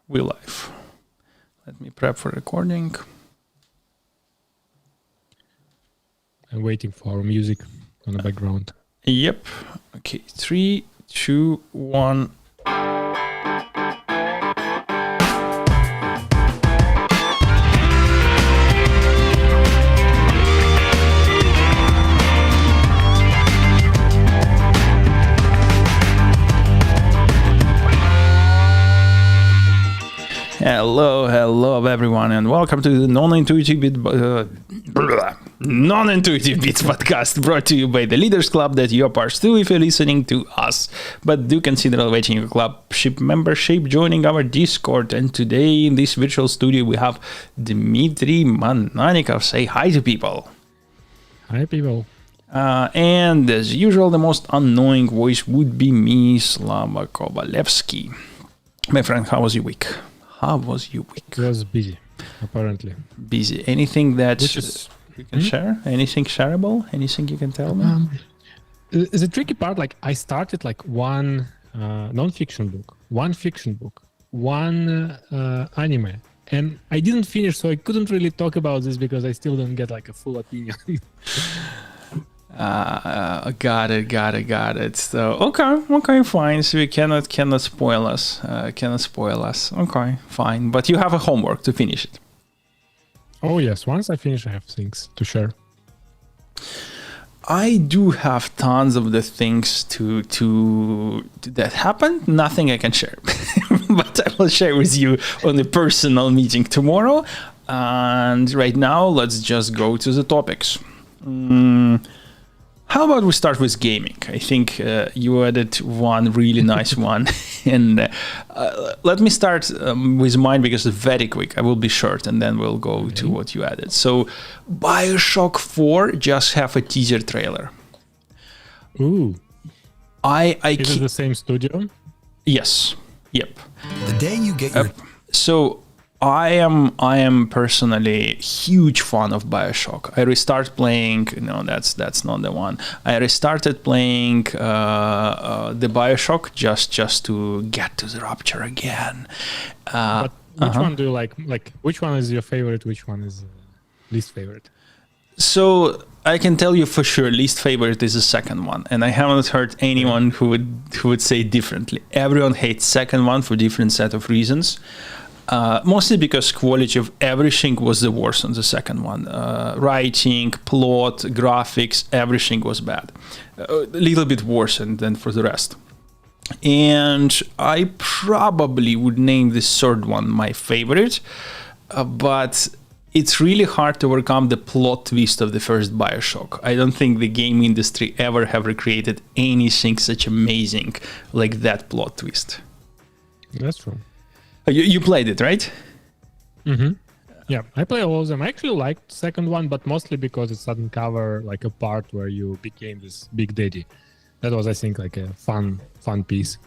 We live. Let me prep for recording. I'm waiting for music on the background. Yep. Okay. 3, 2, 1. Hello everyone, and welcome to the Non-Intuitive Bits podcast, brought to you by the Leaders Club that you're part to if you're listening to us. But do consider elevating your clubship membership, joining our Discord. And today in this virtual studio we have Dmitry Mananikov. Say hi to people. Hi people. And as usual, the most annoying voice would be me, Slava Kovalevsky. My friend, how was your week? How was your week? It was busy, apparently. Busy. Anything that you can share? Anything shareable? Anything you can tell me? The tricky part, like I started like one non-fiction book, one fiction book, one anime, and I didn't finish, so I couldn't really talk about this because I still don't get like a full opinion. Got it. So okay, fine. So you cannot spoil us. Okay, fine. But you have a homework to finish it. Oh yes, once I finish, I have things to share. I do have tons of the things to that happened. Nothing I can share, but I will share with you on a personal meeting tomorrow. And right now, let's just go to the topics. How about we start with gaming? I think you added one really nice one. And let me start with mine because it's very quick. I will be short and then we'll go to what you added. So Bioshock 4 just have a teaser trailer. Ooh. Is it the same studio? Yes. Yep. The day you get your... So I am personally huge fan of Bioshock. I restarted playing. No, that's not the one. I restarted playing the Bioshock just to get to the Rapture again. But which one do you like? Like, which one is your favorite? Which one is least favorite? So I can tell you for sure, least favorite is the second one, and I haven't heard anyone who would say differently. Everyone hates second one for different set of reasons. Mostly because quality of everything was the worst on the second one. Writing, plot, graphics, everything was bad. A little bit worse than for the rest. And I probably would name this third one my favorite, but it's really hard to overcome the plot twist of the first Bioshock. I don't think the game industry ever have recreated anything such amazing like that plot twist. That's true. You played it, right? Mm-hmm. Yeah, I play all of them. I actually liked the second one, but mostly because it doesn't cover like a part where you became this big daddy. That was, I think, like a fun piece.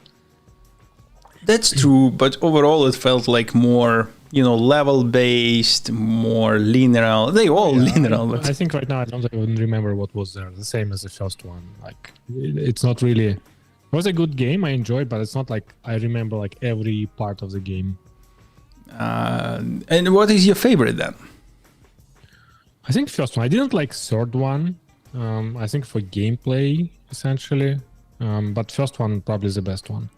That's true, but overall it felt like more, level-based, more linear. They all linear. But I think right now I don't even remember what was there. The same as the first one. Like, it's not really... It was a good game, I enjoyed, but it's not like I remember like every part of the game. And what is your favorite then? I think first one. I didn't like third one. I think for gameplay, essentially. But first one probably is the best one.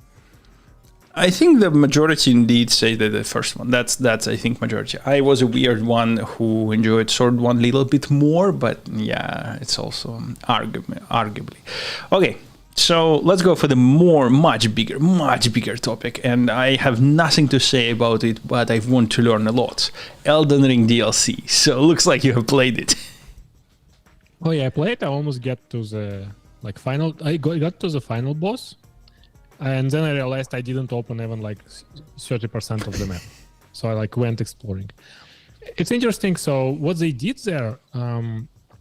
I think the majority indeed say that the first one. That's I think majority. I was a weird one who enjoyed third one a little bit more, but yeah, it's also arguably. Okay. So let's go for the much bigger topic, and I have nothing to say about it, but I want to learn a lot. Elden Ring DLC. So looks like you have played it. Oh yeah, I played. I almost get to the final. I got to the final boss, and then I realized I didn't open even like 30% of the map. So I went exploring. It's interesting. So what they did there,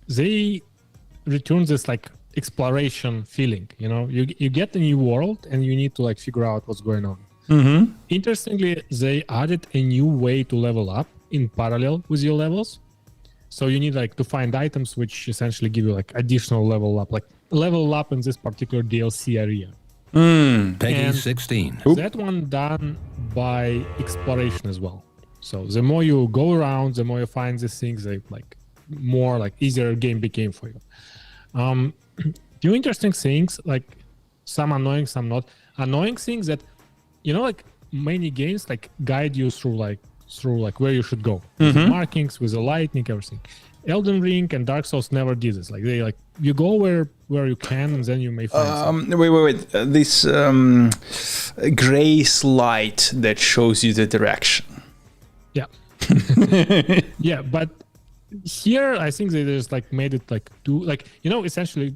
they returned this exploration feeling. You get a new world and you need to figure out what's going on. Mm-hmm. Interestingly, they added a new way to level up in parallel with your levels. So you need to find items which essentially give you additional level up in this particular DLC area. Peggy 16. That one done by exploration as well. So the more you go around, the more you find these things, like more like easier game became for you. Few interesting things, like some annoying, some not annoying things that, like many games like guide you through where you should go. With the markings, with the lightning, everything. Elden Ring and Dark Souls never did this. Like they you go where you can, and then you may find something. Wait. This gray slide that shows you the direction. Yeah. Yeah, but here I think they just like made it like too essentially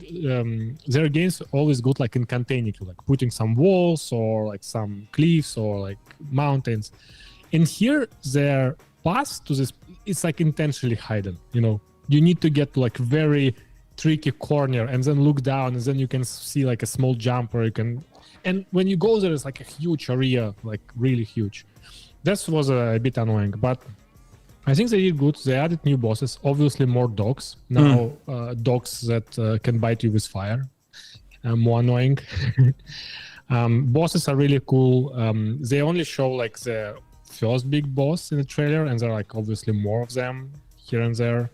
their games always good like in containing you, like putting some walls or like some cliffs or like mountains. And here their path to this, it's like intentionally hidden. You need to get to like very tricky corner and then look down, and then you can see like a small jump, or you can, and when you go there, it's like a huge area, like really huge. That was a bit annoying, but I think they did good. They added new bosses, obviously more dogs. Now dogs that can bite you with fire. More annoying. Bosses are really cool. They only show like the first big boss in the trailer, and there are like obviously more of them here and there.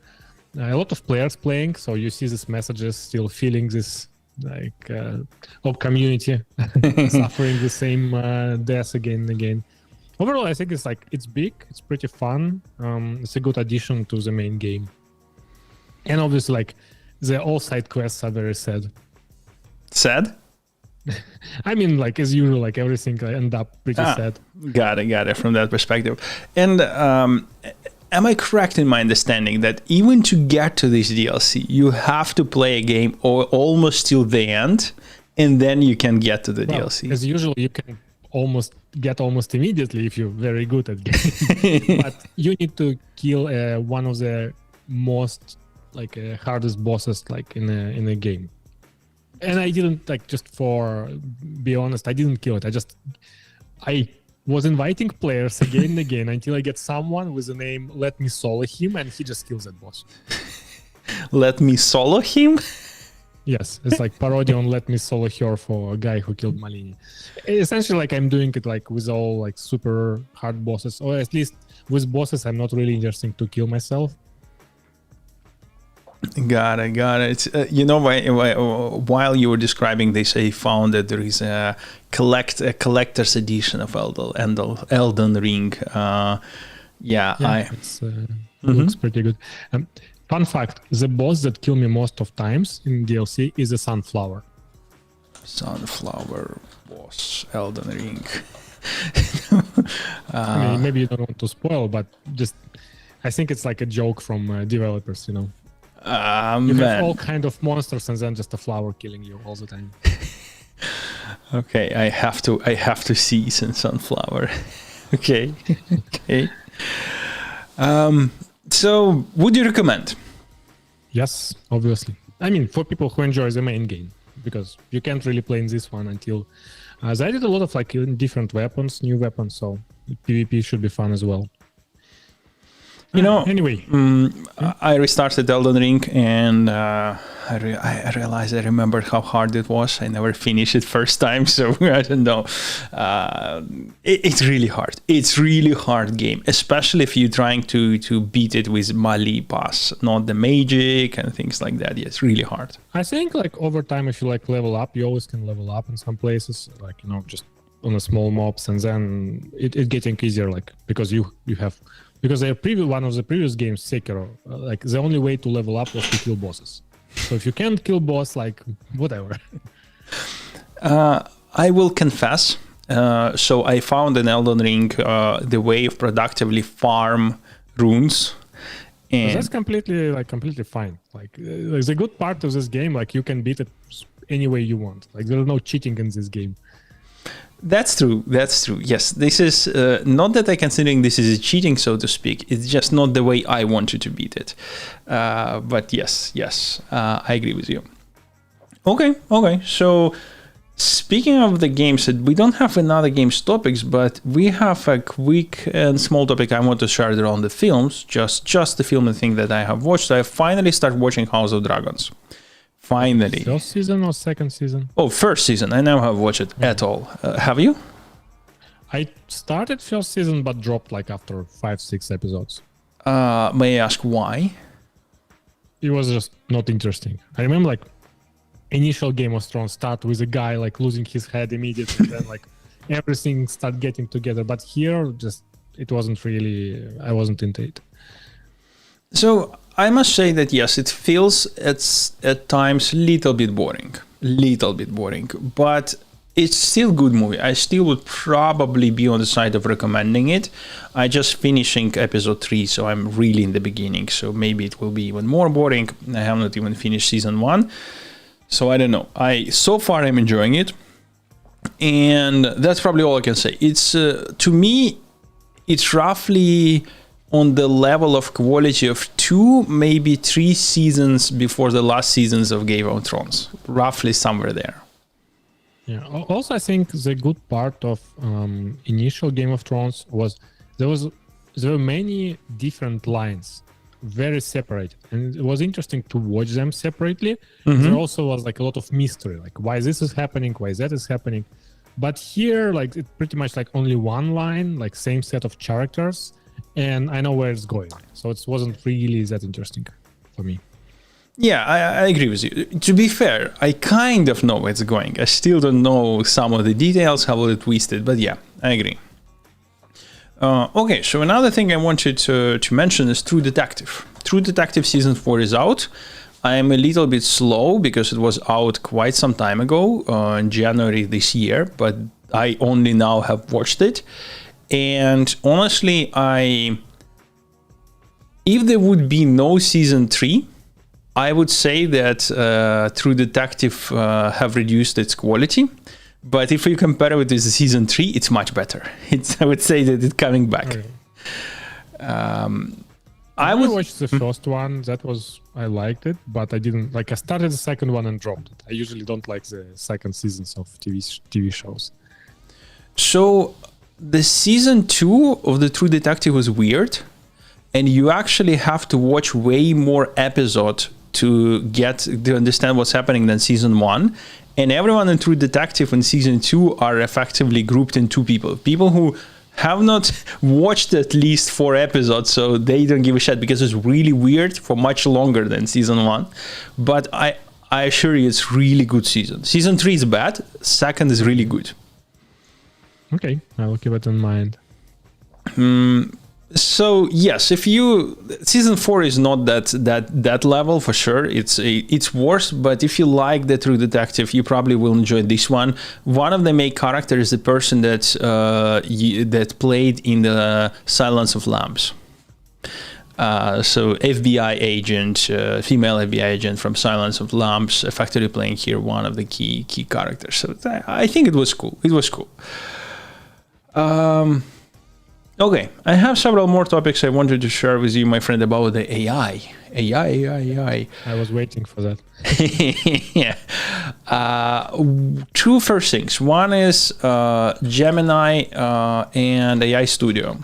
A lot of players playing, so you see these messages still feeling this like community suffering the same death again and again. Overall, I think it's big, it's pretty fun. It's a good addition to the main game. And obviously, like all side quests are very sad. Sad? I mean, like as usual, like everything end up pretty sad. Got it from that perspective. And am I correct in my understanding that even to get to this DLC, you have to play a game almost till the end, and then you can get to the DLC? As usual, you can almost immediately if you're very good at games. But you need to kill one of the most like hardest bosses like in a game. And I didn't be honest, I didn't kill it. I was inviting players again and again until I get someone with the name Let Me Solo Him, and he just kills that boss. Let Me Solo Him? Yes, it's like parody on Let Me Solo Her for a guy who killed Malini. Essentially, like I'm doing it like with all like super hard bosses, or at least with bosses I'm not really interested to kill myself. Got it. While you were describing this, I found that there is a collector's edition of Elden Ring. It looks pretty good. Fun fact, the boss that killed me most of times in DLC is a sunflower. Sunflower boss, Elden Ring. I mean, maybe you don't want to spoil, but just I think it's like a joke from developers, you have all kind of monsters and then just a flower killing you all the time. Okay, I have to see some sunflower. Okay. So, would you recommend? Yes, obviously. I mean, for people who enjoy the main game, because you can't really play in this one until they did a lot of like different weapons, new weapons, so PvP should be fun as well. Anyway, I restarted Elden Ring, and I realized I remembered how hard it was. I never finished it first time, so I don't know. It's really hard. It's really hard game, especially if you're trying to beat it with Mali pass, not the magic and things like that. Yeah, it's really hard. I think like over time, if you like level up, you always can level up in some places, like just on a small mobs, and then it getting easier, like because you have. Because one of the previous games, Sekiro, like the only way to level up was to kill bosses. So if you can't kill boss, like whatever. I will confess. So I found in Elden Ring the way of productively farm runes. And that's completely fine. Like the good part of this game, like you can beat it any way you want. Like there's no cheating in this game. That's true. Yes, this is not that I considering this is cheating, so to speak. It's just not the way I wanted to beat it. But yes, I agree with you. Okay. So speaking of the games, we don't have another games topics, but we have a quick and small topic I want to share around the films. Just the film and thing that I have watched. I finally started watching House of Dragons. Finally. First season or second season? Oh, first season. I never have watched it at all. Have you? I started first season but dropped like after 5-6 episodes. May I ask why? It was just not interesting. I remember like initial Game of Thrones start with a guy like losing his head immediately, then like everything start getting together. But here, just it wasn't really. I wasn't into it. So I must say that yes, it feels at times a little bit boring, but it's still a good movie. I still would probably be on the side of recommending it. I just finishing episode 3, so I'm really in the beginning. So maybe it will be even more boring. I have not even finished season 1. So I don't know. So far I'm enjoying it. And that's probably all I can say. It's to me, it's roughly on the level of quality of 2, maybe 3 seasons before the last seasons of Game of Thrones. Roughly somewhere there. Yeah. Also, I think the good part of initial Game of Thrones was there were many different lines, very separated, and it was interesting to watch them separately. Mm-hmm. There also was like a lot of mystery, like why this is happening, why that is happening. But here, like it's pretty much like only one line, like same set of characters, and I know where it's going. So it wasn't really that interesting for me. Yeah, I agree with you. To be fair, I kind of know where it's going. I still don't know some of the details, how it twisted, but yeah, I agree. Okay, so another thing I wanted to mention is True Detective. True Detective Season 4 is out. I am a little bit slow because it was out quite some time ago, in January this year, but I only now have watched it. And honestly, if there would be no Season 3, I would say that True Detective have reduced its quality, but if you compare it with the Season 3, it's much better. I would say that it's coming back. Okay. I would watch the first one. I liked it, but I didn't like. I started the second one and dropped it. I usually don't like the second seasons of TV shows. So the Season 2 of the True Detective was weird, and you actually have to watch way more episodes to understand what's happening than Season 1. And everyone in True Detective in Season 2 are effectively grouped in 2 people. People who have not watched at least 4 episodes, so they don't give a shit because it's really weird for much longer than Season 1. But I assure you it's really good season. Season 3 is bad, second is really good. Okay, I will keep it in mind. So yes, Season 4 is not that level for sure. It's worse, but if you like the True Detective, you probably will enjoy this one. One of the main characters is the person that played in the Silence of Lambs. So FBI agent, female FBI agent from Silence of Lambs, effectively playing here one of the key characters. So I think it was cool. Okay, I have several more topics I wanted to share with you, my friend, about the AI. I was waiting for that. Yeah. 2 first things. One is Gemini and AI Studio.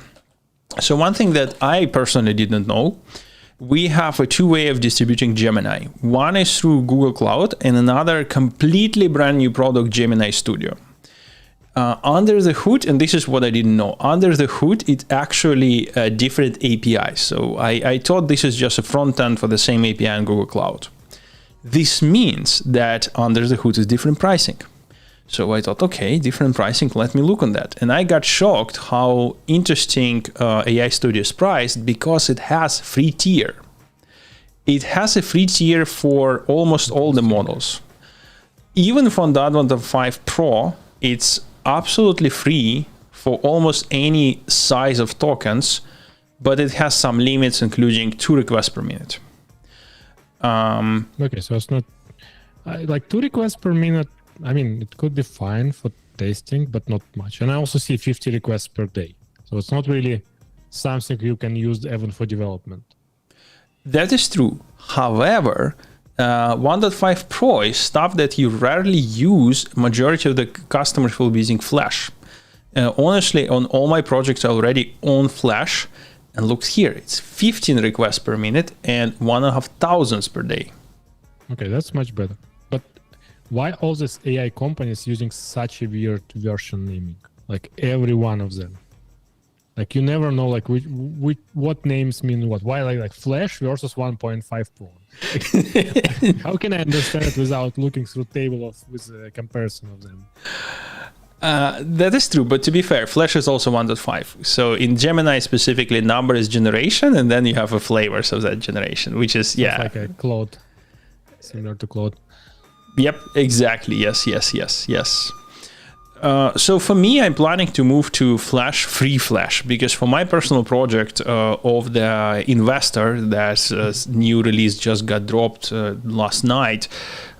So one thing that I personally didn't know, we have a 2 way of distributing Gemini. One is through Google Cloud and another completely brand new product, Gemini Studio. Under the hood, and this is what I didn't know, under the hood, it's actually different APIs. So I thought this is just a front end for the same API in Google Cloud. This means that under the hood is different pricing. So I thought, okay, different pricing, let me look on that. And I got shocked how interesting AI Studio is priced because it has free tier. It has a free tier for almost all the models. Even from the Advent of 5 Pro, it's absolutely free for almost any size of tokens, but it has some limits, including 2 requests per minute. Okay, so it's not like 2 requests per minute. I mean, it could be fine for testing, but not much. And I also see 50 requests per day. So it's not really something you can use even for development. That is true. However, 1.5 Pro is stuff that you rarely use. Majority of the customers will be using Flash. Honestly, on all my projects I already own Flash, and look here, it's 15 requests per minute and 1,500 per day. Okay, that's much better. But why all these AI companies using such a weird version naming? like every one of them. Like you never know like what names mean what. Why like Flash versus 1.5 Pro? How can I understand it without looking through table with a comparison of them? That is true, but to be fair, Flash is also 1.5. So in Gemini specifically, number is generation, and then you have a flavors of that generation, which is It's like a Claude, similar to Claude. Yep, exactly. Yes. So for me, I'm planning to move to free Flash, because for my personal project of the investor, that new release just got dropped last night,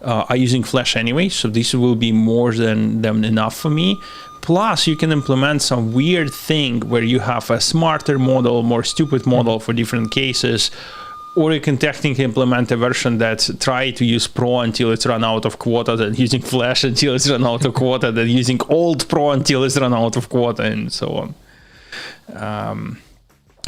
I'm using Flash anyway, so this will be more than enough for me. Plus, you can implement some weird thing where you have a smarter model, more stupid model for different cases, or you can technically implement a version that try to use Pro until it's run out of quota, then using Flash until it's run out of quota, then using old Pro until it's run out of quota, and so on.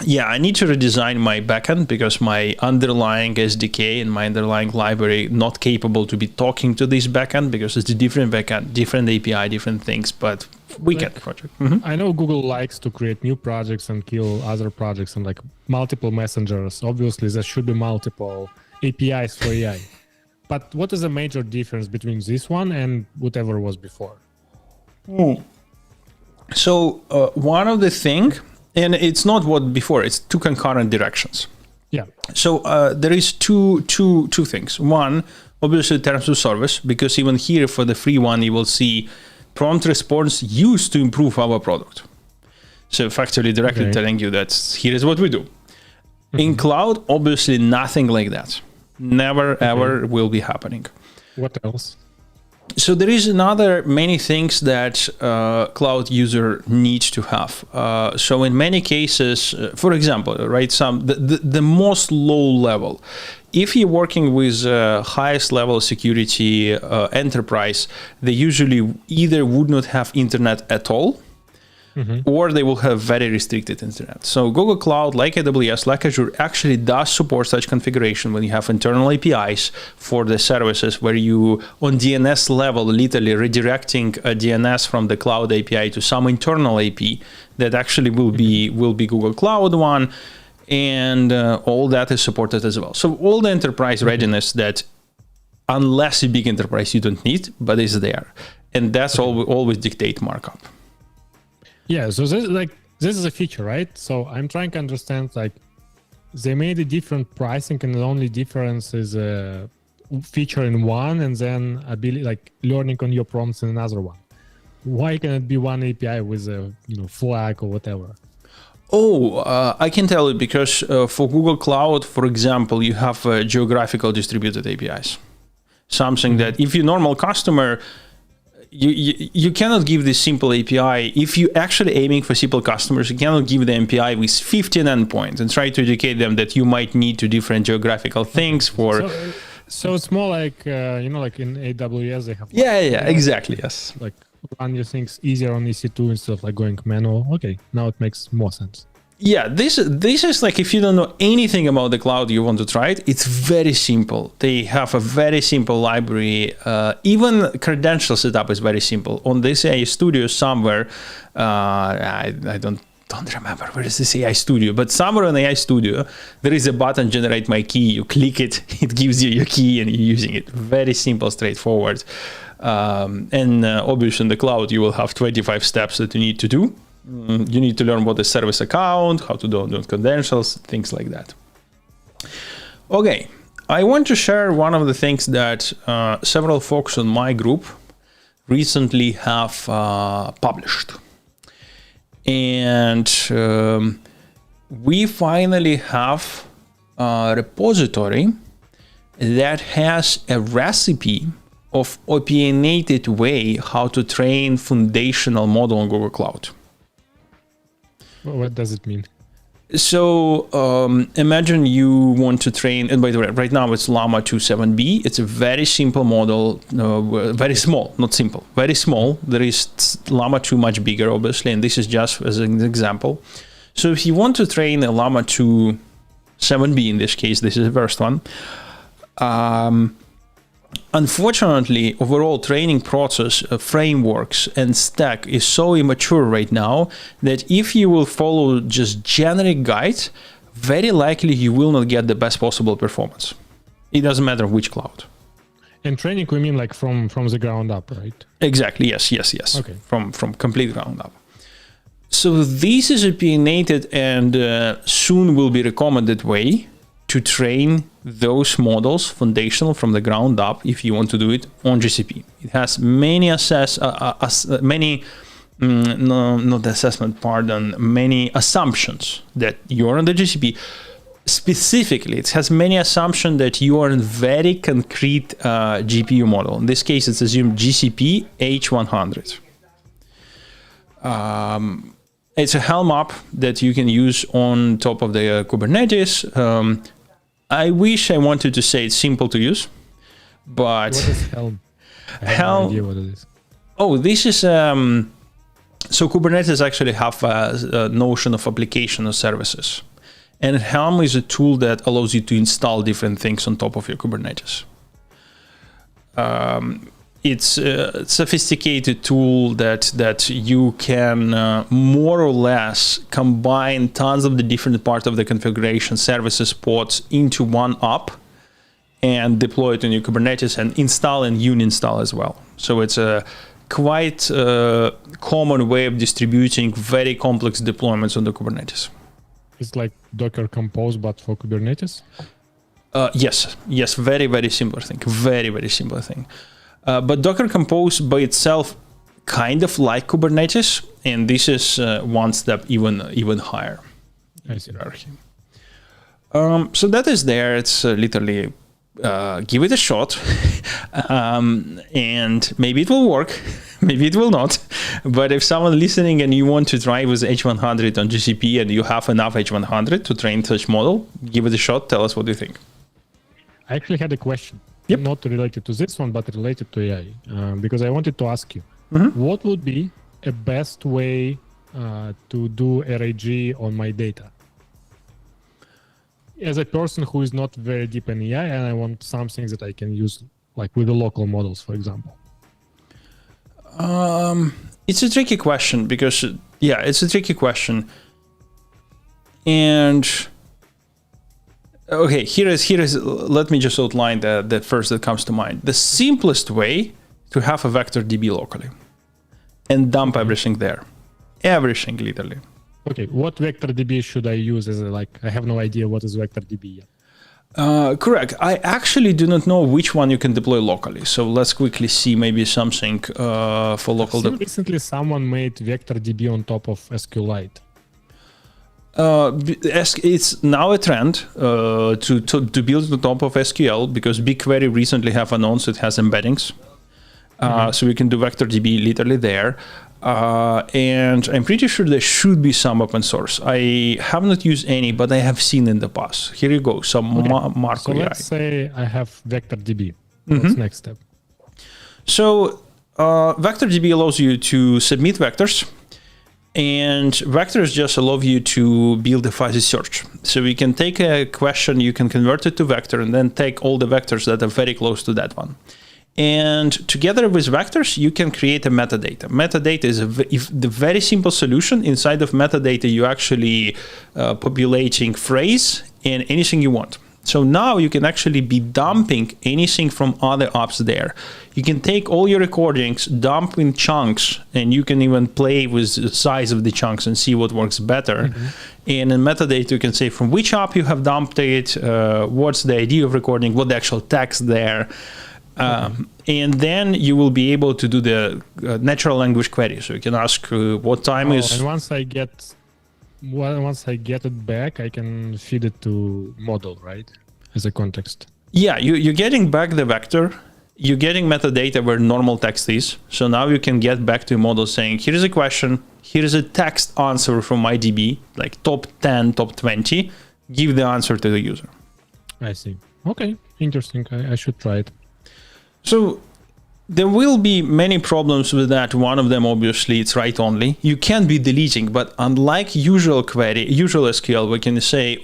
I need to redesign my backend because my underlying SDK and my underlying library not capable to be talking to this backend because it's a different backend, different API, different things, but we get the project. I know Google likes to create new projects and kill other projects and like multiple messengers. Obviously, there should be multiple APIs for AI. But what is the major difference between this one and whatever was before? So one of the thing, and it's not what before, it's two concurrent directions. Yeah. So there is two things. One, obviously terms of service, because even here for the free one, you will see prompt response used to improve our product. So effectively directly telling you that here is what we do. In cloud, obviously nothing like that. Never ever will be happening. What else? So there is another many things that cloud user needs to have. So in many cases, for example, right, the most low level, if you're working with highest level security enterprise, they usually either would not have internet at all, or they will have very restricted internet. So Google Cloud, like AWS, like Azure, actually does support such configuration when you have internal APIs for the services where you, on DNS level, literally redirecting a DNS from the cloud API to some internal AP that actually will be Google Cloud one, and all that is supported as well. So all the enterprise readiness that, unless a big enterprise, you don't need, but is there, and that's always dictate markup. Yeah, so this is a feature, right? So I'm trying to understand, like, they made a different pricing, and the only difference is a feature in one, and then ability, like learning on your prompts in another one. Why can it be one API with a flag or whatever? I can tell you, because for Google Cloud, for example, you have geographical distributed APIs. Something that if you're a normal customer, you cannot give this simple API. If you're actually aiming for simple customers, you cannot give the API with 15 endpoints and try to educate them that you might need to different geographical things for. So it's more like like in AWS they have. Exactly, yes. Like run your things easier on EC2 instead of like going manual. Okay, now it makes more sense. Yeah, this is like, if you don't know anything about the cloud, you want to try it, it's very simple. They have a very simple library. Even credential setup is very simple. On this AI Studio somewhere, I don't remember where is this AI Studio, but somewhere in AI Studio, there is a button, generate my key. You click it, it gives you your key and you're using it. Very simple, straightforward. And obviously in the cloud, you will have 25 steps that you need to do. You need to learn what is service account, how to do credentials, things like that. Okay, I want to share one of the things that several folks on my group recently have published. And we finally have a repository that has a recipe of opinionated way how to train foundational model on Google Cloud. What does it mean? So imagine you want to train, and by the way, right now it's Llama 2.7b. It's a very simple model, very small, not simple, very small. There is Llama 2 much bigger, obviously, and this is just as an example. So if you want to train a Llama 2.7b, in this case, this is the first one, Unfortunately, overall training process, frameworks, and stack is so immature right now that if you will follow just generic guides, very likely you will not get the best possible performance. It doesn't matter which cloud. And training, we mean like from the ground up, right? Exactly. Yes. Okay. From complete ground up. So this is opinionated and soon will be recommended way to train those models foundational from the ground up if you want to do it on GCP. It has many many assumptions that you're on the GCP. Specifically, it has many assumptions that you are in very concrete GPU model. In this case, it's assumed GCP H100. It's a Helm app that you can use on top of the Kubernetes. I wish I wanted to say it's simple to use, but... What is Helm? I have Helm, no idea what it is. Oh, this is... so Kubernetes actually have a notion of application or services. And Helm is a tool that allows you to install different things on top of your Kubernetes. It's a sophisticated tool that you can more or less combine tons of the different parts of the configuration services pods into one app and deploy it in your Kubernetes and install and uninstall as well. So it's a quite common way of distributing very complex deployments on the Kubernetes. It's like Docker Compose, but for Kubernetes? Yes, very, very simple thing. Very, very simple thing. But Docker Compose by itself kind of like Kubernetes, and this is one step even higher in hierarchy. So that is there. It's literally give it a shot, and maybe it will work, maybe it will not. But if someone listening and you want to try with H100 on GCP and you have enough H100 to train such model, give it a shot. Tell us what you think. I actually had a question. Yep. Not related to this one, but related to AI. Because I wanted to ask you, what would be a best way to do RAG on my data? As a person who is not very deep in AI, and I want something that I can use, like with the local models, for example. It's a tricky question because, it's a tricky question. And okay, here is. Let me just outline the first that comes to mind. The simplest way to have a Vector DB locally and dump everything there, everything literally. Okay, what Vector DB should I use as I have no idea what is Vector DB yet. Correct. I actually do not know which one you can deploy locally. So let's quickly see maybe something for local. Recently, someone made Vector DB on top of SQLite. It's now a trend to build on top of SQL because BigQuery recently have announced it has embeddings. So we can do Vector DB literally there. And I'm pretty sure there should be some open source. I have not used any, but I have seen in the past. Here you go, some Marco So let's say I have Vector DB. What's next step? So Vector DB allows you to submit vectors, and vectors just allow you to build a fuzzy search. So you can take a question, you can convert it to vector, and then take all the vectors that are very close to that one. And together with vectors, you can create a metadata. Metadata is the very simple solution. Inside of metadata, you actually populating phrase and anything you want. So now you can actually be dumping anything from other apps there. You can take all your recordings, dump in chunks, and you can even play with the size of the chunks and see what works better. And in metadata, you can say from which app you have dumped it, what's the idea of recording, what the actual text there. And then you will be able to do the natural language query. So you can ask what time is. And once I get it back, I can feed it to model, right? As a context. Yeah, you're getting back the vector. You're getting metadata where normal text is. So now you can get back to a model saying, here's a question, here's a text answer from my DB, like top 10, top 20. Give the answer to the user. I see. Okay, interesting. I should try it. So there will be many problems with that. One of them, obviously, it's write only. You can be deleting, but unlike usual SQL, we can say,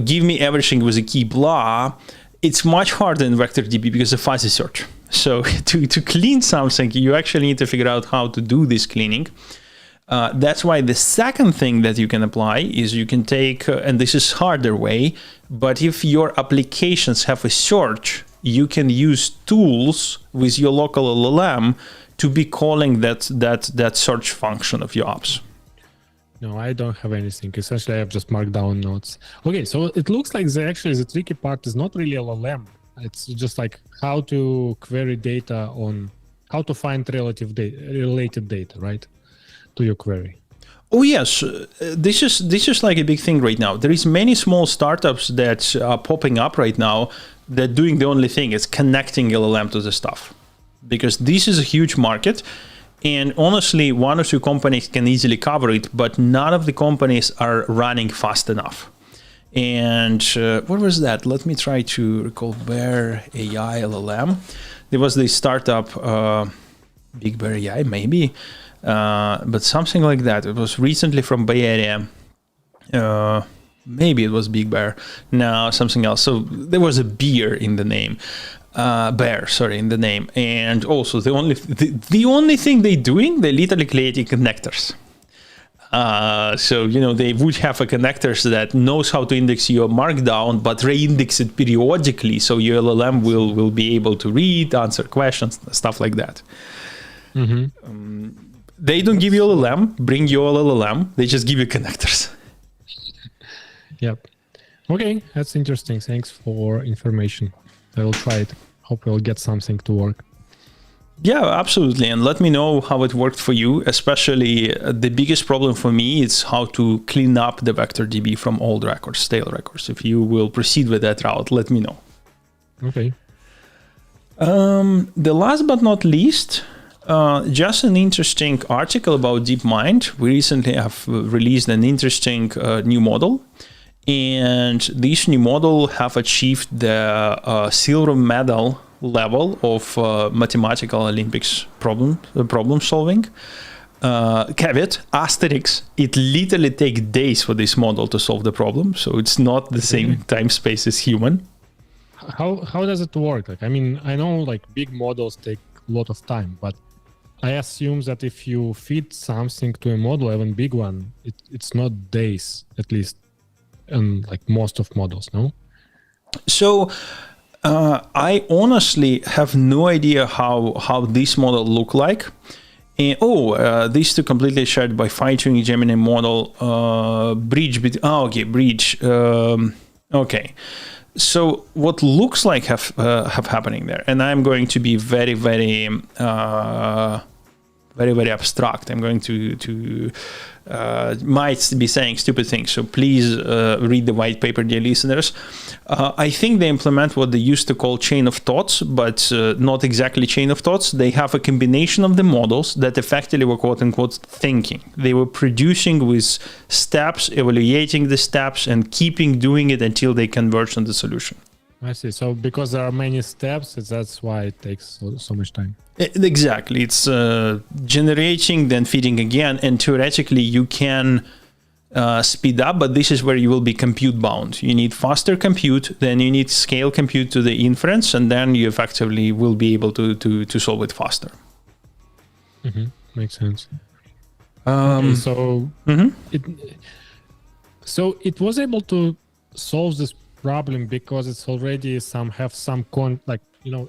give me everything with a key blah. it's much harder in Vector DB because of fuzzy search. So to clean something, you actually need to figure out how to do this cleaning. That's why the second thing that you can apply is you can take, and this is harder way, but if your applications have a search, you can use tools with your local LLM to be calling that search function of your apps. No, I don't have anything. Essentially, I have just markdown notes. Okay, so it looks like the tricky part is not really LLM. It's just like how to query data on how to find related data, right, to your query. Oh yes, this is like a big thing right now. There is many small startups that are popping up right now that doing the only thing is connecting LLM to the stuff, because this is a huge market. And honestly, one or two companies can easily cover it, but none of the companies are running fast enough. And what was that? Let me try to recall. Bear AI LLM. There was this startup, Big Bear AI, maybe, but something like that. It was recently from Bay Area. Maybe it was Big Bear. No, something else. So there was a beer in the name. In the name. And also the only thing they're doing, they're literally creating connectors. So, they would have a connectors that knows how to index your markdown, but re-index it periodically. So your LLM will be able to read, answer questions, stuff like that. Mm-hmm. They don't give you LLM, bring your LLM. They just give you connectors. Yep. Okay, that's interesting. Thanks for information. I will try it. Hope we'll get something to work. Yeah, absolutely. And let me know how it worked for you. Especially the biggest problem for me is how to clean up the Vector DB from old records, stale records. If you will proceed with that route, let me know. Okay. The last but not least, just an interesting article about DeepMind. We recently have released an interesting new model. And this new model have achieved the silver medal level of mathematical Olympics problem solving. Caveat, asterisk, it literally takes days for this model to solve the problem. So it's not the same time space as human. How does it work? Like, I mean, I know like big models take a lot of time, but I assume that if you feed something to a model, even big one, it's not days, at least. And like most of models, no? So I honestly have no idea how this model look like. And, these two completely shared by fine-tuning Gemini model bridge. Bridge. Okay. So what looks like have happening there, and I'm going to be very, very, very, very abstract. I'm going to might be saying stupid things, so please read the white paper, dear listeners. I think they implement what they used to call chain of thoughts, but not exactly chain of thoughts. They have a combination of the models that effectively were quote-unquote thinking. They were producing with steps, evaluating the steps, and keeping doing it until they converge on the solution. I see. So because there are many steps, that's why it takes so much time. Exactly. It's generating, then feeding again, and theoretically you can speed up, but this is where you will be compute bound. You need faster compute, then you need scale compute to the inference, and then you effectively will be able to solve it faster. Mm-hmm. Makes sense. So it was able to solve this problem because it's already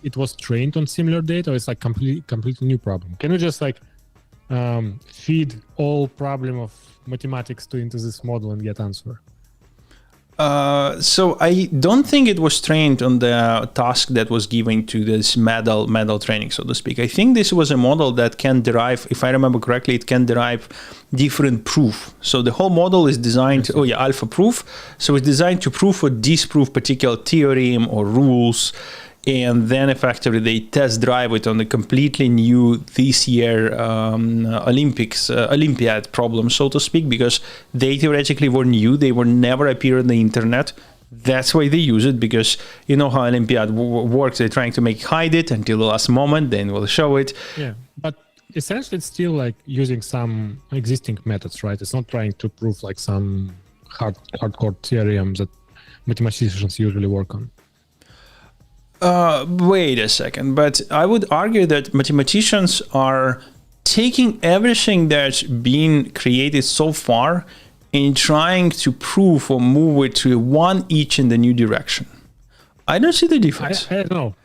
it was trained on similar data, or it's like completely new problem. Can you just feed all problem of mathematics into this model and get answer? So I don't think it was trained on the task that was given to this medal training, so to speak. I think this was a model that can derive, if I remember correctly, it can derive different proof. So the whole model is designed, alpha proof. So it's designed to prove or disprove particular theorem or rules. And then effectively they test drive it on a completely new this year Olympiad problem, so to speak, because they theoretically were new. They were never appear on the internet. That's why they use it, because you know how Olympiad works. They're trying to hide it until the last moment, then we'll show it. Yeah, but essentially it's still like using some existing methods, right? It's not trying to prove like some hardcore theorems that mathematicians usually work on. Wait a second, but I would argue that mathematicians are taking everything that's been created so far and trying to prove or move it to one each in the new direction. I don't see the difference. I don't know.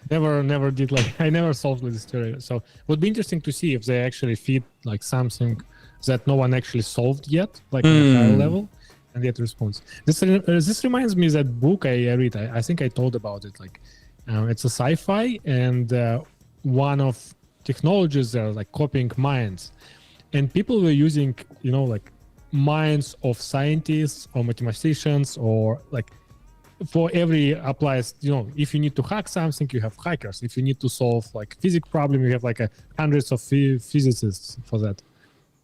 Never did like I never solved this theory. So it would be interesting to see if they actually feed like something that no one actually solved yet, like on a higher level, and get response. This reminds me of that book I read. I think I told about it. Like it's a sci-fi, and one of technologies there like copying minds, and people were using like minds of scientists or mathematicians or like. For every applies, if you need to hack something, you have hackers. If you need to solve like physics problem, you have like hundreds of physicists for that.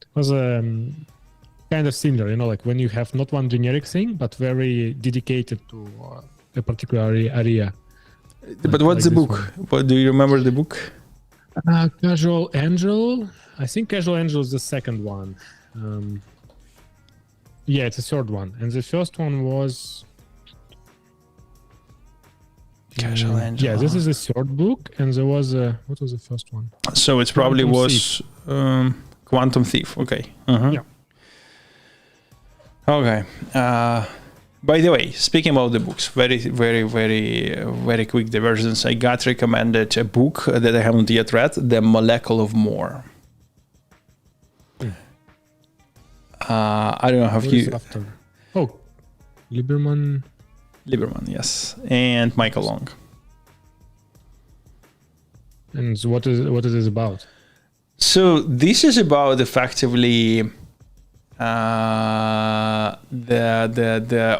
It was kind of similar, like when you have not one generic thing, but very dedicated to a particular area. But what's the book? What do you remember the book? Casual Angel. I think Casual Angel is the second one. Yeah, it's the third one, and the first one was. Casual Angel. Yeah, this is the third book, and there was what was the first one? So it probably was Quantum Thief. Okay. Yeah. Okay. By the way, speaking about the books, very quick diversions. I got recommended a book that I haven't yet read, The Molecule of More. I don't know how you. After? Oh, Lieberman, yes, and Michael Long. And what is this about? So this is about effectively the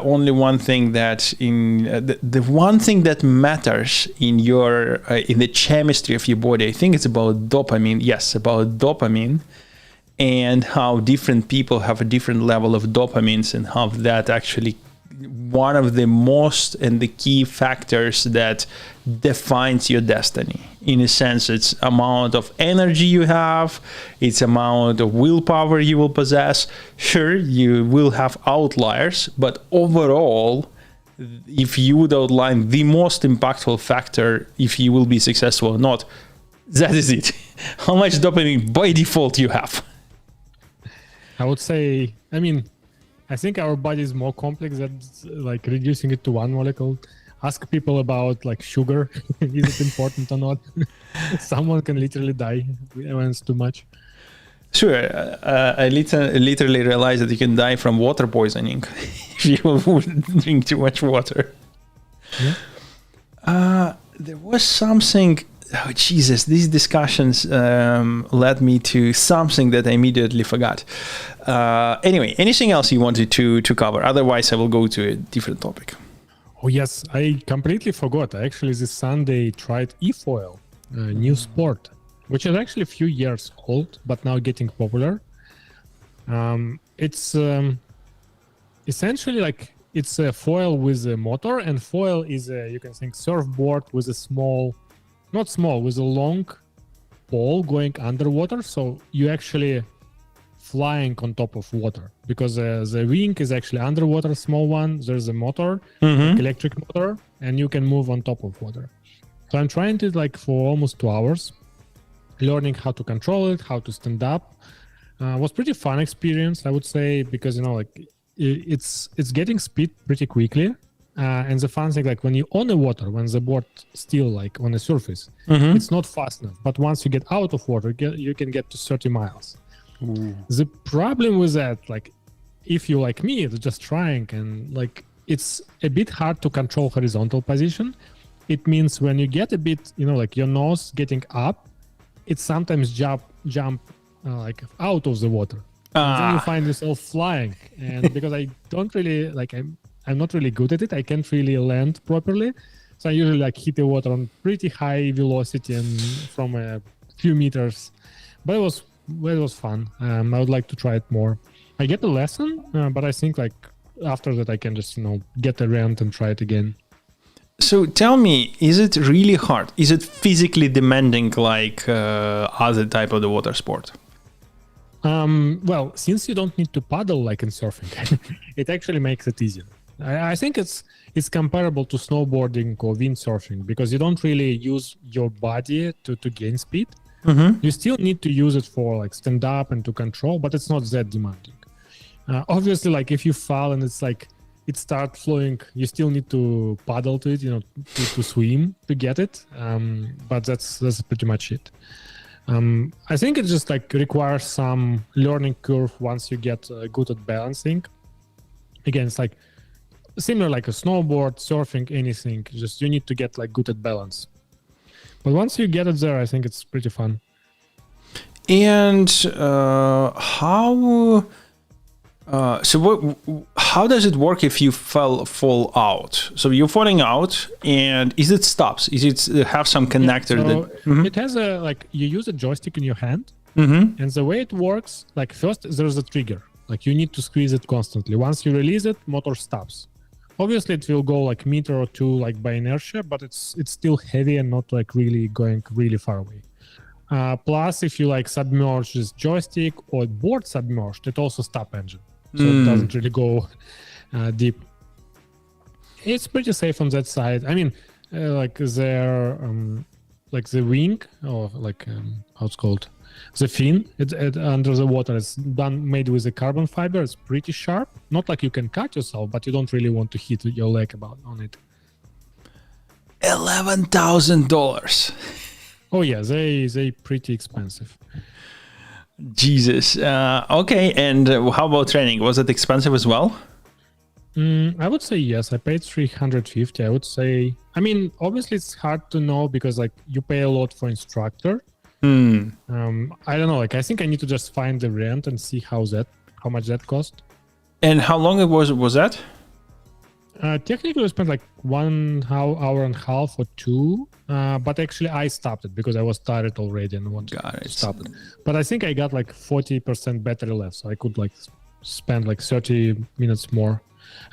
only one thing that the one thing that matters in your in the chemistry of your body. I think it's about dopamine. Yes, about dopamine. And how different people have a different level of dopamines, and how that actually one of the most and the key factors that defines your destiny. In a sense, it's amount of energy you have, it's amount of willpower you will possess. Sure, you will have outliers, but overall, if you would outline the most impactful factor, if you will be successful or not, that is it. How much dopamine by default you have. I would say, I think our body is more complex than like reducing it to one molecule. Ask people about like sugar. Is it important or not? Someone can literally die when it's too much. Sure. I literally realized that you can die from water poisoning if you drink too much water. Yeah. There was something. Oh, Jesus, these discussions led me to something that I immediately forgot. Anyway, anything else you wanted to cover? Otherwise, I will go to a different topic. Oh, yes. I completely forgot. I actually this Sunday tried efoil, a new sport, which is actually a few years old, but now getting popular. It's essentially like it's a foil with a motor, and foil is you can think surfboard with a with a long pole going underwater, so you actually flying on top of water because the wing is actually underwater, small one. There's a motor, like electric motor, and you can move on top of water. So I'm trying to like for almost 2 hours, learning how to control it, how to stand up. Was pretty fun experience, I would say, because like it's getting speed pretty quickly. And the fun thing, like when you're on the water, when the board still like on the surface, it's not fast enough. But once you get out of water, you can get to 30 miles. Ooh. The problem with that, like if you like me, it's just trying, and like it's a bit hard to control horizontal position. It means when you get a bit, like your nose getting up, it sometimes jump like out of the water. And then you find yourself flying. And because I don't really like, I'm not really good at it. I can't really land properly. So I usually like hit the water on pretty high velocity and from a few meters. But it was fun. I would like to try it more. I get the lesson, but I think like after that I can just get a rent and try it again. So tell me, is it really hard? Is it physically demanding like other type of the water sport? Well, since you don't need to paddle like in surfing, it actually makes it easier. I think it's comparable to snowboarding or windsurfing because you don't really use your body to gain speed. You still need to use it for like stand up and to control, but it's not that demanding. Obviously, like if you fall and it's like it starts flowing, you still need to paddle to it, to swim to get it. But that's pretty much it. I think it just like requires some learning curve once you get good at balancing. Again, it's like similar like a snowboard, surfing, anything. Just you need to get like good at balance. But once you get it there, I think it's pretty fun. And how does it work if you fall out? So you're falling out, and is it stops? Is it have some connector that? It has a like you use a joystick in your hand, and the way it works, like first there's a trigger, like you need to squeeze it constantly. Once you release it, motor stops. Obviously, it will go like meter or two like by inertia, but it's still heavy and not like really going really far away. Plus, if you like submerge this joystick or board submerged, it also stop engine. So it doesn't really go deep. It's pretty safe on that side. I mean, like their like the wing or like how it's called, the fin. It under the water. It's made with a carbon fiber. It's pretty sharp. Not like you can cut yourself, but you don't really want to hit your leg on it. $11,000. Oh yeah, they pretty expensive. Jesus. Okay, and how about training? Was it expensive as well? I would say yes. I paid $350. I would say. I mean, obviously it's hard to know because like you pay a lot for instructor. I don't know. Like I think I need to just find the rent and see how much that cost. And how long was that? Technically, we spent like 1 hour and a half or 2. But actually, I stopped it because I was tired already and wanted to stop it. But I think I got like 40% battery left, so I could like spend like 30 minutes more.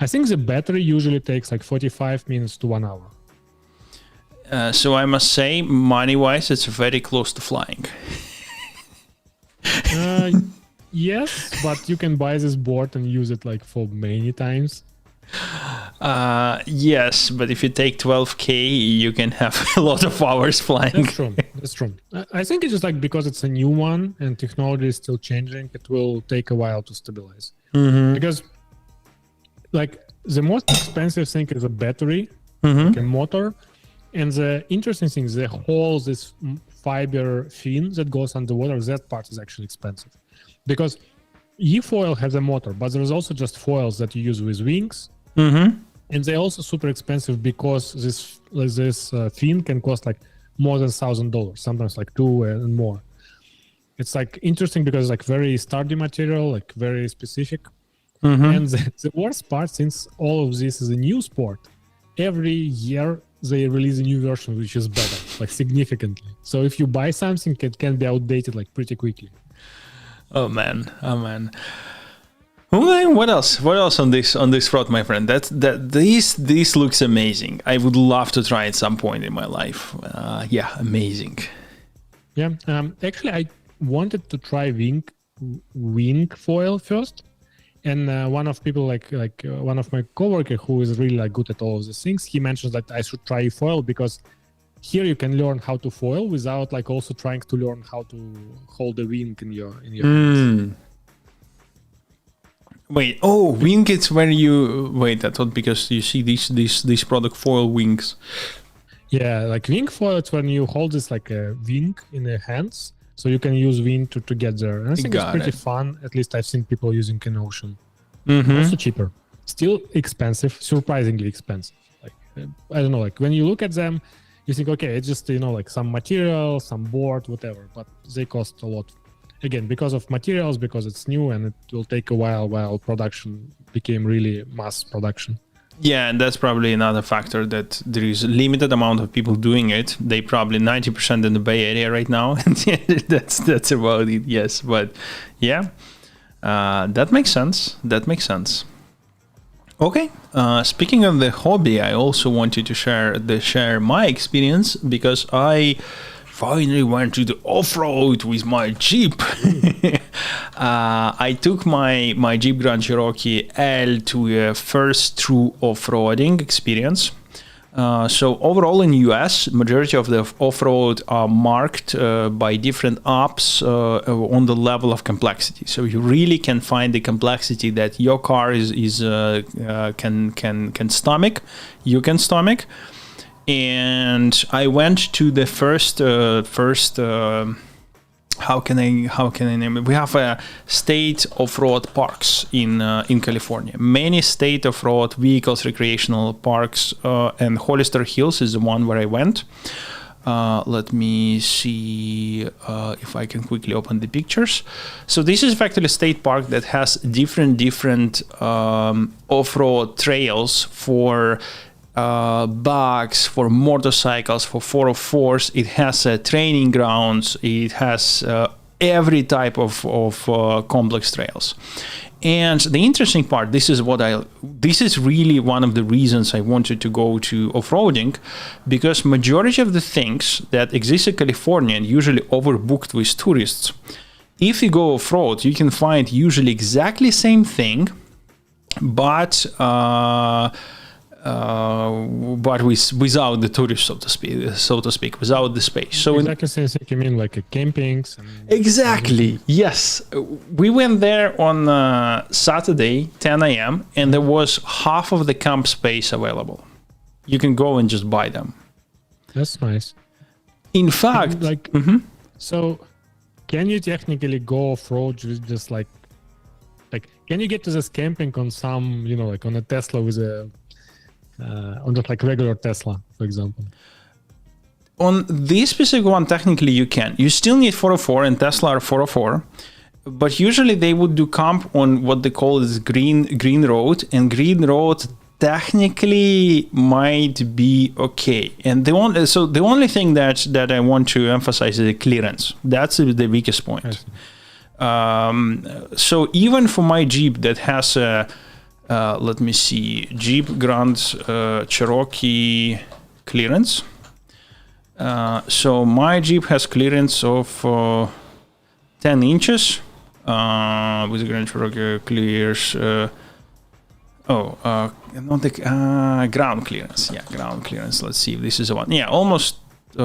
I think the battery usually takes like 45 minutes to 1 hour. So I must say, money-wise, it's very close to flying. Yes, but you can buy this board and use it like for many times. Yes, but if you take 12K, you can have a lot of hours flying. That's true. I think it's just like because it's a new one and technology is still changing, it will take a while to stabilize. Because like the most expensive thing is a battery, like a motor. And the interesting thing is this fiber fin that goes underwater, that part is actually expensive. Because eFoil has a motor, but there's also just foils that you use with wings. And they're also super expensive because this fin can cost like more than $1,000, sometimes like $2,000 and more. It's like interesting because it's like very sturdy material, like very specific. And the worst part, since all of this is a new sport, every year they release a new version which is better, like significantly. So if you buy something, it can be outdated like pretty quickly. Oh man. Okay, what else on this front, my friend? This looks amazing. I would love to try at some point in my life. Yeah, amazing. Yeah, actually, I wanted to try wing foil first, and one of people one of my coworker who is really like good at all of these things, he mentions that I should try foil because here you can learn how to foil without like also trying to learn how to hold the wing in your hands. Wait, wing it's when you wait. I thought because you see these product foil wings. Yeah, like wing foil, it's when you hold this like a wing in your hands, so you can use wing to get there. And I think it's pretty fun. At least I've seen people using in ocean. Also cheaper, still expensive, surprisingly expensive. Like I don't know, like when you look at them, you think okay, it's just like some material, some board, whatever, but they cost a lot. Again, because of materials, because it's new and it will take a while production became really mass production. Yeah, and that's probably another factor that there is a limited amount of people doing it. They probably 90% in the Bay Area right now. And that's about it, yes. But yeah, that makes sense. Okay, speaking of the hobby, I also wanted to share my experience because I finally went to the off-road with my Jeep. I took my Jeep Grand Cherokee L to a first true off-roading experience. So overall in US, majority of the off-road are marked by different apps on the level of complexity. So you really can find the complexity that your car can stomach. You can stomach. And I went to the first how can I name it? We have a state off-road parks in California. Many state off-road vehicles, recreational parks, and Hollister Hills is the one where I went. Let me see if I can quickly open the pictures. So this is effectively a state park that has different off-road trails for bugs, for motorcycles, for 404s. It has training grounds. It has every type of complex trails. And the interesting part, this is really one of the reasons I wanted to go to off-roading, because majority of the things that exist in California and usually overbooked with tourists, if you go off-road, you can find usually exactly same thing, but without the tourists, so to speak, without the space. So exactly same thing. You mean like a campings? Exactly. Yes, we went there on Saturday, 10 a.m., and there was half of the camp space available. You can go and just buy them. That's nice. In fact, so can you technically go off-road with just like can you get to this camping on some, like on a Tesla with a on just like regular Tesla, for example? On this specific one, technically you can. You still need 404, and Tesla are 404, but usually they would do camp on what they call is green road, and green road technically might be okay. And the only thing that I want to emphasize is the clearance. That's the weakest point. So even for my Jeep that has a let me see, Jeep Grand Cherokee clearance. So my Jeep has clearance of 10 inches. With the Grand Cherokee clears. Not the ground clearance. Yeah, ground clearance. Let's see if this is the one. Yeah, almost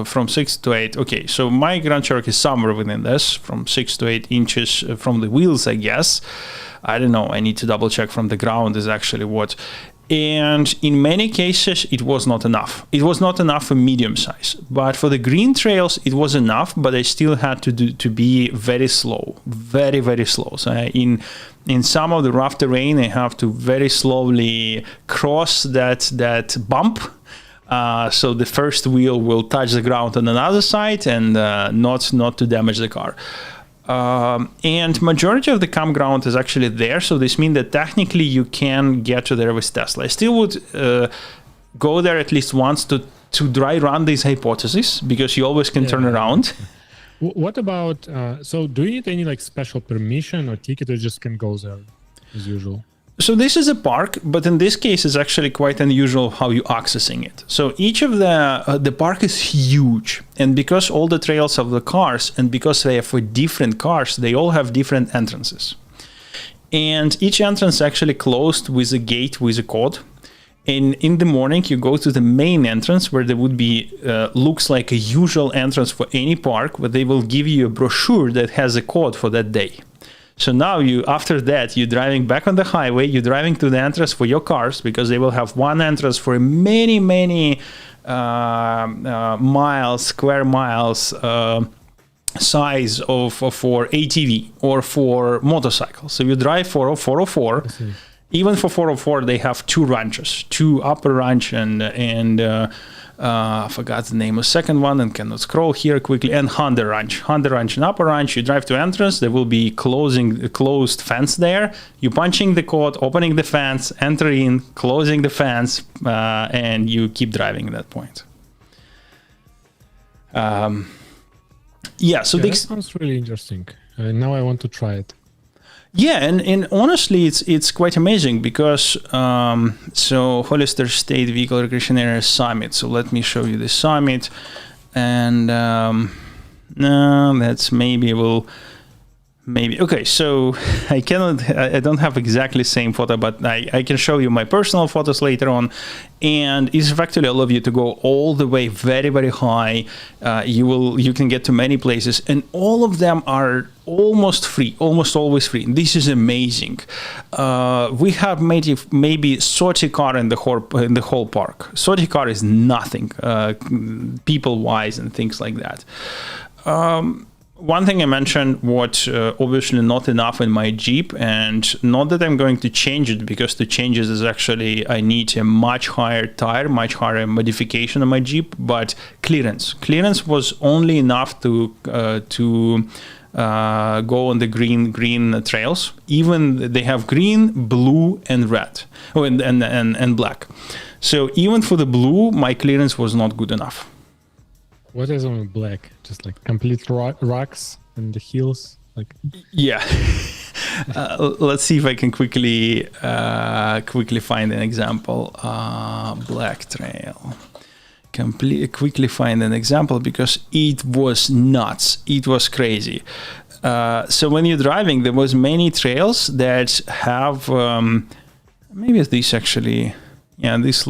from 6 to 8. Okay, so my Grand Cherokee is somewhere within this, from 6 to 8 inches from the wheels, I guess. I don't know. I need to double check from the ground is actually what. And in many cases, it was not enough. It was not enough for medium size. But for the green trails, it was enough. But I still had to be very slow, very, very slow. So in some of the rough terrain, I have to very slowly cross that bump. So the first wheel will touch the ground on another side and not to damage the car. And majority of the campground is actually there, so this means that technically you can get to there with Tesla. I still would go there at least once to dry run this hypothesis, because you always can turn around. What about so do you need any like special permission or ticket, or just can go there as usual? So this is a park, but in this case, it's actually quite unusual how you're accessing it. So each of the park is huge, and because all the trails of the cars, and because they are for different cars, they all have different entrances. And each entrance actually closed with a gate with a code. And in the morning, you go to the main entrance where there would be, looks like a usual entrance for any park, but they will give you a brochure that has a code for that day. So now after that, you're driving back on the highway, you're driving to the entrance for your cars, because they will have one entrance for many, many square miles size for ATV or for motorcycles. So you drive for 404. Even for 404, they have two ranches, two upper ranch and I forgot the name of the second one and cannot scroll here quickly, and Honda Ranch and Upper Ranch. You drive to entrance, there will be closed fence there. You punching the code, opening the fence, enter in, closing the fence, and you keep driving at that point. That sounds really interesting. Now I want to try it. Yeah, and honestly, it's quite amazing because so Hollister State Vehicular Recreation Area Summit. So let me show you the summit. And no, that's maybe okay. So I don't have exactly the same photo, but I can show you my personal photos later on. And it's effectively allow you to go all the way very, very high. You can get to many places, and all of them are almost free, almost always free. This is amazing. We have maybe 30 car in the whole park. 30 car is nothing, people wise and things like that. One thing I mentioned, what obviously not enough in my Jeep, and not that I'm going to change it, because to change it is actually I need a much higher tire, much higher modification on my Jeep, but clearance. Clearance was only enough to go on the green trails. Even they have green, blue, and red, and black. So even for the blue, my clearance was not good enough. What is on black? Just like complete rocks and the hills, like. Yeah. Let's see if I can quickly find an example. Black trail. Quickly find an example, because it was nuts. It was crazy. So when you're driving, there was many trails that have maybe this actually. Yeah, this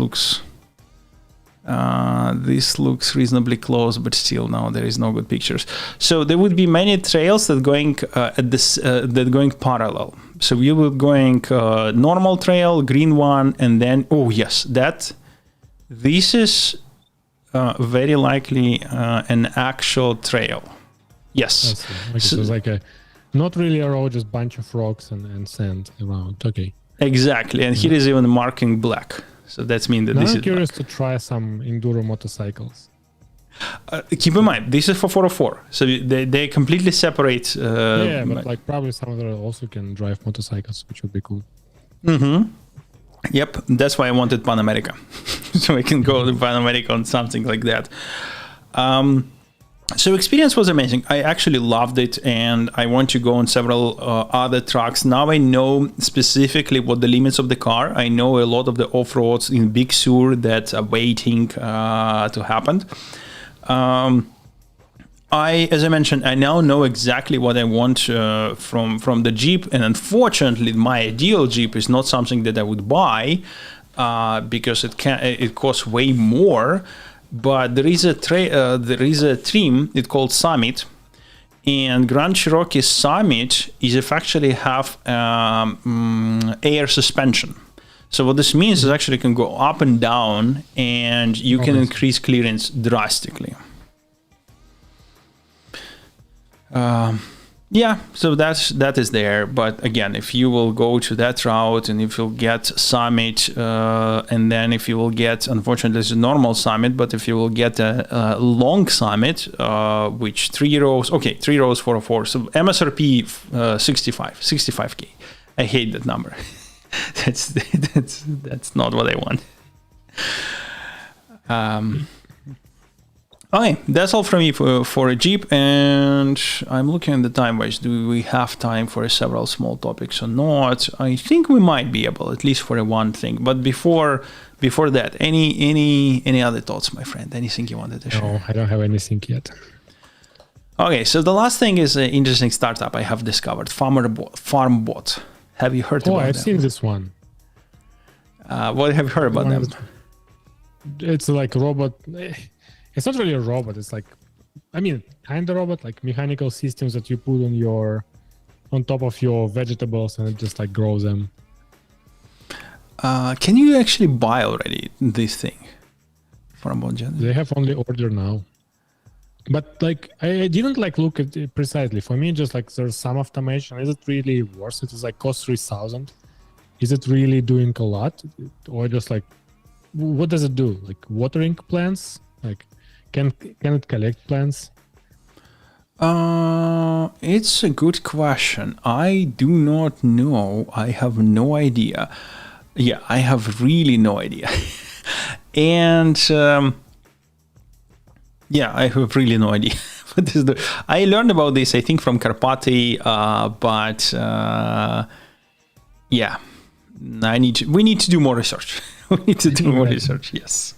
looks reasonably close, but still, no, there is no good pictures. So there would be many trails that going that going parallel. So you were going normal trail, green one, and then this is very likely an actual trail. Yes. Like so, it was like a not really a road, just bunch of rocks and sand around. Okay. Exactly, and here is even marking black. So that's mean that now this I'm is curious to try some enduro motorcycles. Keep in mind, this is for 404, so they completely separate. But like probably some of them also can drive motorcycles, which would be cool. Mm-hmm. Yep, that's why I wanted Pan America, so I can go to Pan America on something like that. So experience was amazing. I actually loved it, and I want to go on several other tracks. Now I know specifically what the limits of the car. I know a lot of the off-roads in Big Sur that are waiting to happen. As I mentioned, I now know exactly what I want from the Jeep, and unfortunately, my ideal Jeep is not something that I would buy because it costs way more. But there is a trim. It's called Summit, and Grand Cherokee Summit is actually have air suspension. So what this means is actually can go up and down, and you can increase clearance drastically. So that is there. But again, if you will go to that route, and if you'll get Summit, and then if you will get, unfortunately, it's a normal Summit, but if you will get a long Summit, which 3 rows, 404, so MSRP 65K. I hate that number. that's not what I want. Okay, that's all from me for a Jeep, and I'm looking at the time wise. Do we have time for several small topics or not? I think we might be able, at least for one thing. But before that, any other thoughts, my friend? Anything you wanted to share? No, I don't have anything yet. Okay, so the last thing is an interesting startup I have discovered, FarmBot. Have you heard about them? Oh, I've seen this one. What have you heard about them? It's like a robot. It's not really a robot. It's like, I mean, kind of robot, like mechanical systems that you put on top of your vegetables, and it just like grows them. Can you actually buy already this thing from FarmBot? They have only order now, but like I didn't like look at it precisely. For me, just like there's some automation. Is it really worth it? It's like cost 3,000. Is it really doing a lot, or just like what does it do? Like watering plants? Like can it collect plants? It's a good question. I do not know. I have no idea. Yeah, I have really no idea. And I have really no idea. I learned about this, I think, from Karpaty, but we need to do more research. We need to do more research, yes.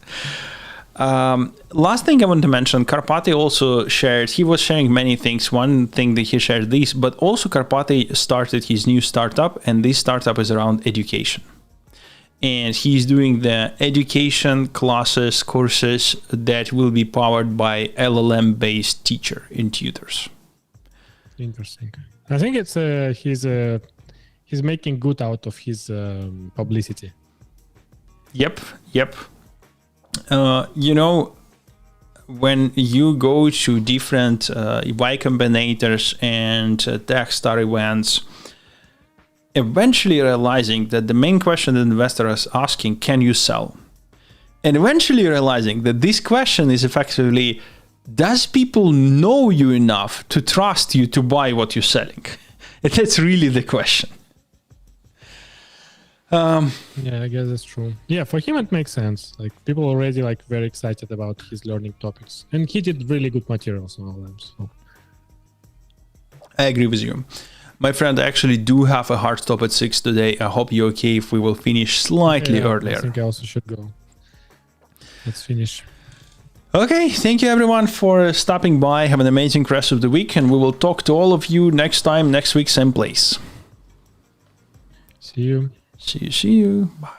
Last thing I want to mention, Karpati also shared, he was sharing many things. One thing that he shared this, but also Karpati started his new startup, and this startup is around education. And he's doing the education classes, courses that will be powered by LLM-based teacher and tutors. Interesting. I think it's he's making good out of his publicity. Yep. When you go to different Y Combinators and Techstar events, eventually realizing that the main question the investor is asking, can you sell? And eventually realizing that this question is effectively, does people know you enough to trust you to buy what you're selling? And that's really the question. Yeah, I guess that's true. Yeah, for him it makes sense. Like people already like very excited about his learning topics, and he did really good materials on all them. So I agree with you. My friend, I actually do have a hard stop at 6 today. I hope you're okay if we will finish slightly earlier. I think I also should go. Let's finish. Okay, thank you everyone for stopping by. Have an amazing rest of the week, and we will talk to all of you next time, next week, same place. See you. See you. Bye.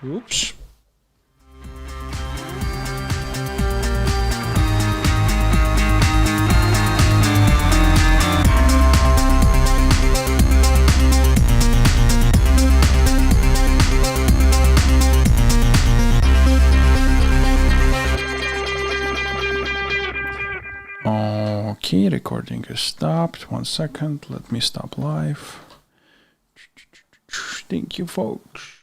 Oops. Okay, recording is stopped. 1 second. Let me stop live. Thank you, folks.